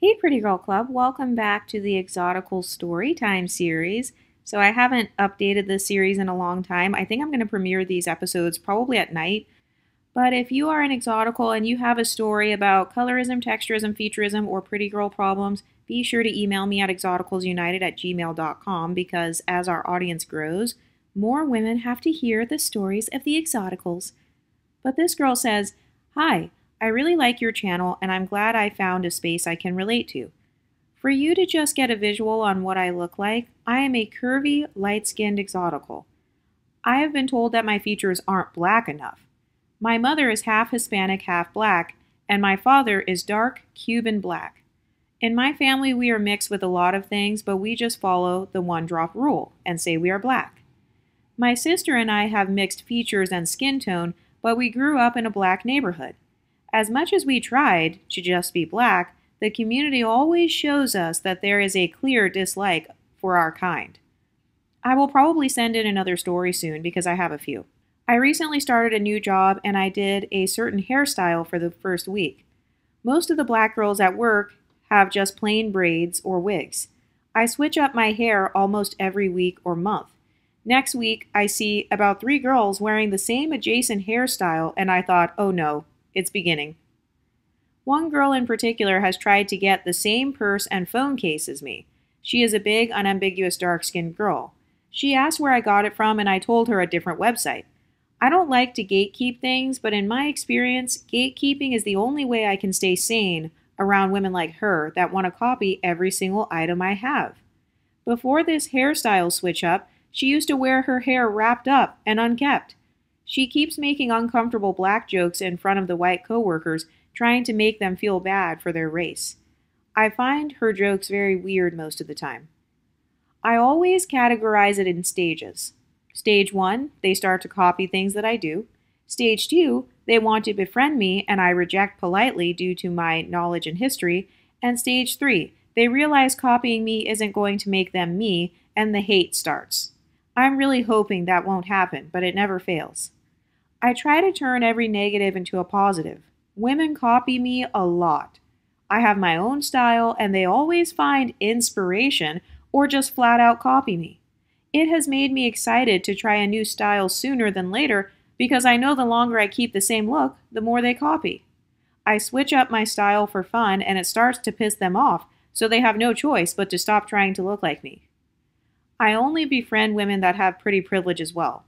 Hey, Pretty Girl Club. Welcome back to the Exotical Storytime series. So, I haven't updated this series in a long time. I think I'm going to premiere these episodes probably at night. But if you are an Exotical and you have a story about colorism, texturism, featureism, or pretty girl problems, be sure to email me at exoticalsunited@gmail.com because as our audience grows, more women have to hear the stories of the Exoticals. But this girl says, "Hi, I really like your channel and I'm glad I found a space I can relate to. For you to just get a visual on what I look like, I am a curvy, light-skinned exotical. I have been told that my features aren't black enough. My mother is half Hispanic, half black, and my father is dark Cuban black. In my family, we are mixed with a lot of things, but we just follow the one-drop rule and say we are black. My sister and I have mixed features and skin tone, but we grew up in a black neighborhood. As much as we tried to just be black, the community always shows us that there is a clear dislike for our kind. I will probably send in another story soon because I have a few. I recently started a new job and I did a certain hairstyle for the first week. Most of the black girls at work have just plain braids or wigs. I switch up my hair almost every week or month. Next week, I see about 3 girls wearing the same adjacent hairstyle, and I thought, oh no, it's beginning. One girl in particular has tried to get the same purse and phone case as me. She is a big, unambiguous, dark-skinned girl. She asked where I got it from, and I told her a different website. I don't like to gatekeep things, but in my experience, gatekeeping is the only way I can stay sane around women like her that want to copy every single item I have. Before this hairstyle switch-up, she used to wear her hair wrapped up and unkept. She keeps making uncomfortable black jokes in front of the white coworkers, trying to make them feel bad for their race. I find her jokes very weird most of the time. I always categorize it in stages. Stage 1, they start to copy things that I do. Stage 2, they want to befriend me and I reject politely due to my knowledge and history. And Stage 3, they realize copying me isn't going to make them me and the hate starts. I'm really hoping that won't happen, but it never fails. I try to turn every negative into a positive. Women copy me a lot. I have my own style and they always find inspiration or just flat out copy me. It has made me excited to try a new style sooner than later because I know the longer I keep the same look, the more they copy. I switch up my style for fun and it starts to piss them off, so they have no choice but to stop trying to look like me. I only befriend women that have pretty privilege as well.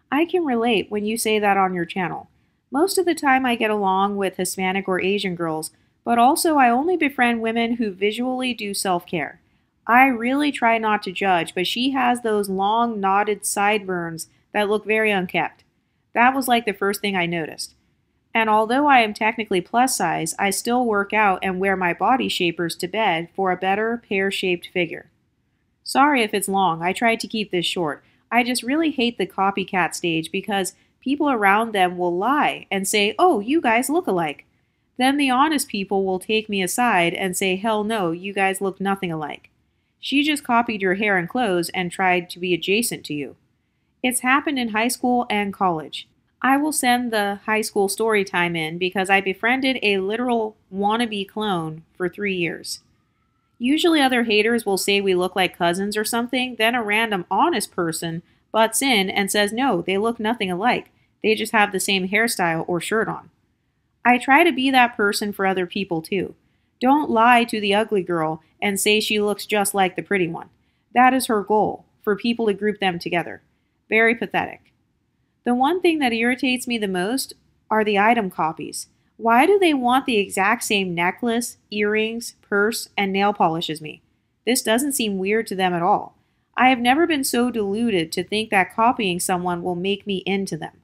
I can relate when you say that on your channel. Most of the time I get along with Hispanic or Asian girls, but also I only befriend women who visually do self-care. I really try not to judge, but she has those long knotted sideburns that look very unkept. That was like the first thing I noticed. And although I am technically plus size, I still work out and wear my body shapers to bed for a better pear-shaped figure. Sorry if it's long, I tried to keep this short. I just really hate the copycat stage because people around them will lie and say, oh, you guys look alike. Then the honest people will take me aside and say, hell no, you guys look nothing alike. She just copied your hair and clothes and tried to be adjacent to you. It's happened in high school and college. I will send the high school story time in because I befriended a literal wannabe clone for 3 years. Usually other haters will say we look like cousins or something, then a random honest person butts in and says no, they look nothing alike. They just have the same hairstyle or shirt on. I try to be that person for other people too. Don't lie to the ugly girl and say she looks just like the pretty one. That is her goal, for people to group them together. Very pathetic. The one thing that irritates me the most are the item copies. Why do they want the exact same necklace, earrings, purse, and nail polish as me? This doesn't seem weird to them at all. I have never been so deluded to think that copying someone will make me into them.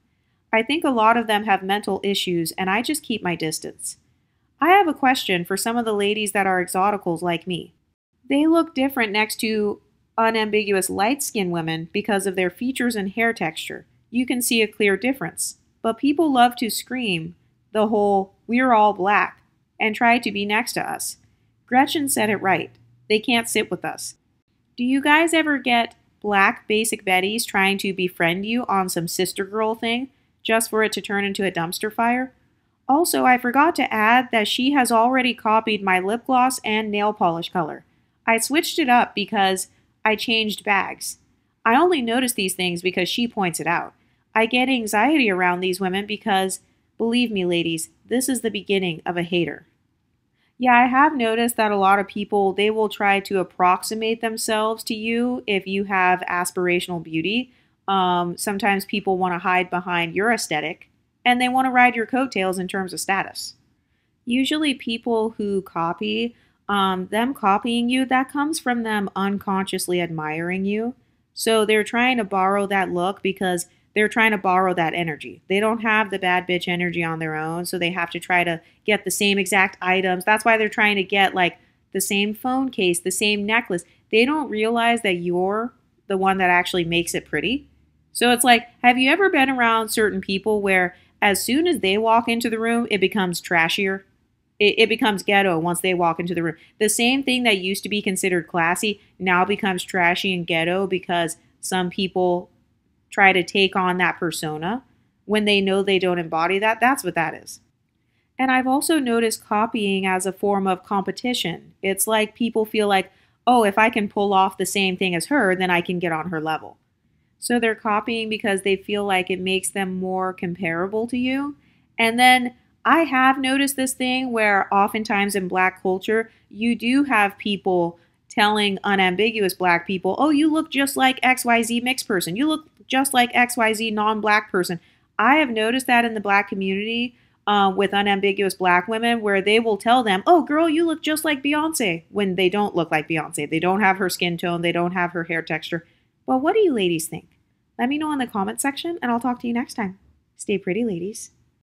I think a lot of them have mental issues and I just keep my distance. I have a question for some of the ladies that are exoticals like me. They look different next to unambiguous light-skinned women because of their features and hair texture. You can see a clear difference. But people love to scream the whole, we're all black, and try to be next to us. Gretchen said it right. They can't sit with us. Do you guys ever get black basic Bettys trying to befriend you on some sister girl thing, just for it to turn into a dumpster fire? Also, I forgot to add that she has already copied my lip gloss and nail polish color. I switched it up because I changed bags. I only notice these things because she points it out. I get anxiety around these women because, believe me, ladies, this is the beginning of a hater. Yeah, I have noticed that a lot of people, they will try to approximate themselves to you if you have aspirational beauty. Sometimes people want to hide behind your aesthetic and they want to ride your coattails in terms of status. Usually, people who copy, them copying you, that comes from them unconsciously admiring you. So they're trying to borrow that look because they're trying to borrow that energy. They don't have the bad bitch energy on their own, so they have to try to get the same exact items. That's why they're trying to get like the same phone case, the same necklace. They don't realize that you're the one that actually makes it pretty. So it's like, have you ever been around certain people where as soon as they walk into the room, it becomes trashier? It becomes ghetto once they walk into the room. The same thing that used to be considered classy now becomes trashy and ghetto because some people try to take on that persona when they know they don't embody that. That's what that is. And I've also noticed copying as a form of competition. It's like people feel like, oh, if I can pull off the same thing as her, then I can get on her level. So they're copying because they feel like it makes them more comparable to you. And then I have noticed this thing where oftentimes in Black culture, you do have people telling unambiguous Black people, oh, you look just like XYZ mixed person. You look just like XYZ non-Black person. I have noticed that in the Black community with unambiguous Black women where they will tell them, oh, girl, you look just like Beyonce when they don't look like Beyonce. They don't have her skin tone. They don't have her hair texture. But what do you ladies think? Let me know in the comment section and I'll talk to you next time. Stay pretty, ladies.